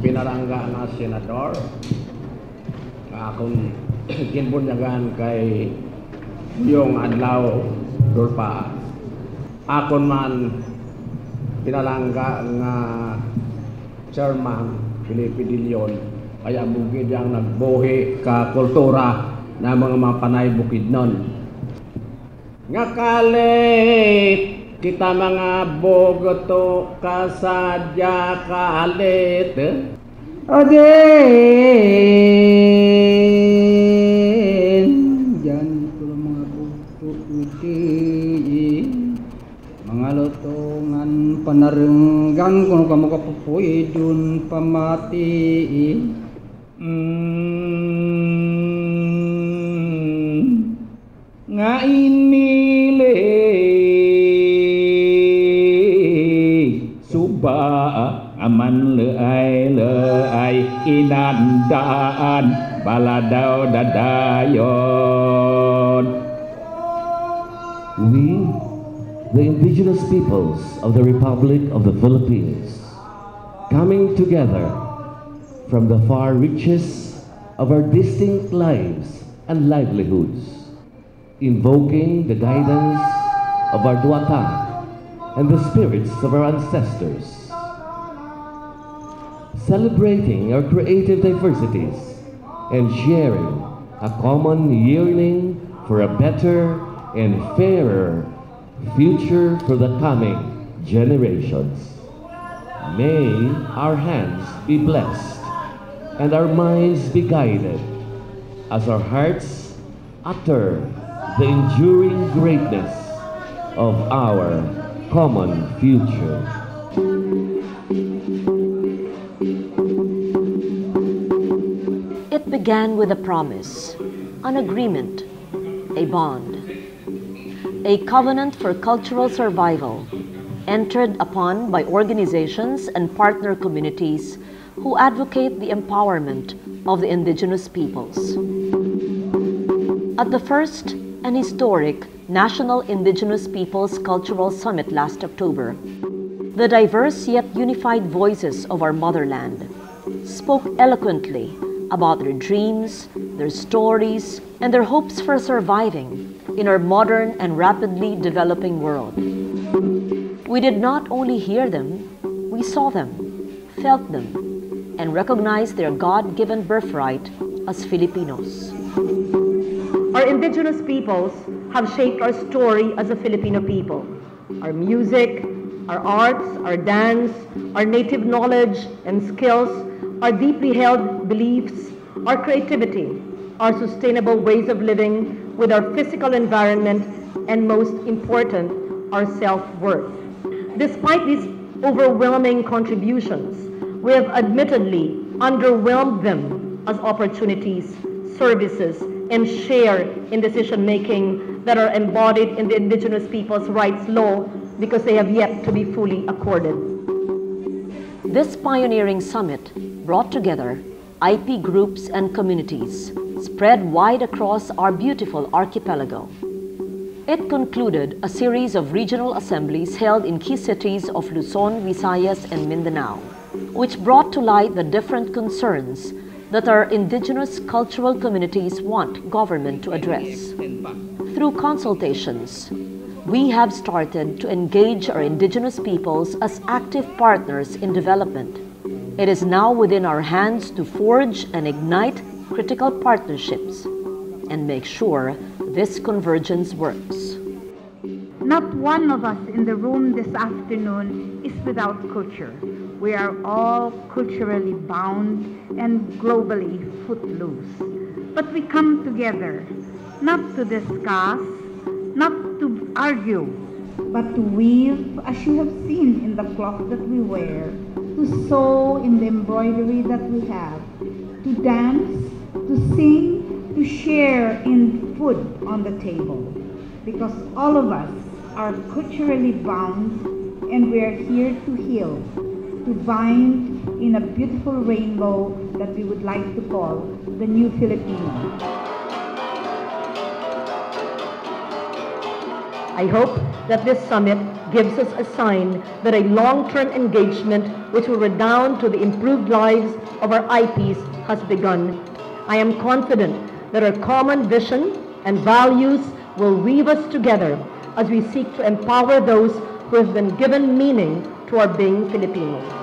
Pinarangga na senador akong kinbunyagan kay yung adlaw dulpa akon man pinarangga nga chairman Pilipidilyon kaya bukid yang nagbuhi ka kultura na mga mapanay bukid nun nga kalit kita mga bogoto kasadya kalit Aden Diyan ko mga bogoto kuti mga lutungan panarenggan kung kamu kapupuy dun pamati nga inile aman leay inandaan baladaw dadayon. We, the indigenous peoples of the Republic of the Philippines, coming together from the far reaches of our distinct lives and livelihoods, invoking the guidance of our duata and the spirits of our ancestors, celebrating our creative diversities and sharing a common yearning for a better and fairer future for the coming generations. May our hands be blessed and our minds be guided as our hearts utter the enduring greatness of our common future. It began with a promise, an agreement, a bond, a covenant for cultural survival, entered upon by organizations and partner communities who advocate the empowerment of the indigenous peoples. At the first and historic National Indigenous Peoples Cultural Summit last October, the diverse yet unified voices of our motherland spoke eloquently about their dreams, their stories, and their hopes for surviving in our modern and rapidly developing world. We did not only hear them, we saw them, felt them, and recognized their God-given birthright as Filipinos. Our indigenous peoples have shaped our story as a Filipino people. Our music, our arts, our dance, our native knowledge and skills, our deeply held beliefs, our creativity, our sustainable ways of living with our physical environment, and most important, our self-worth. Despite these overwhelming contributions, we have admittedly underwhelmed them as opportunities, services, and share in decision-making that are embodied in the Indigenous Peoples' Rights Law because they have yet to be fully accorded. This pioneering summit brought together IP groups and communities spread wide across our beautiful archipelago. It concluded a series of regional assemblies held in key cities of Luzon, Visayas, and Mindanao, which brought to light the different concerns that our indigenous cultural communities want government to address. Through consultations, we have started to engage our indigenous peoples as active partners in development. It is now within our hands to forge and ignite critical partnerships and make sure this convergence works. Not one of us in the room this afternoon is without culture. We are all culturally bound and globally footloose. But we come together not to discuss, not to argue, but to weave, as you have seen in the cloth that we wear, to sew in the embroidery that we have, to dance, to sing, to share in food on the table. Because all of us are culturally bound, and we are here to heal, to bind in a beautiful rainbow that we would like to call the New Filipino. I hope that this summit gives us a sign that a long-term engagement which will redound to the improved lives of our IPs has begun. I am confident that our common vision and values will weave us together as we seek to empower those who have been given meaning to our being Filipino.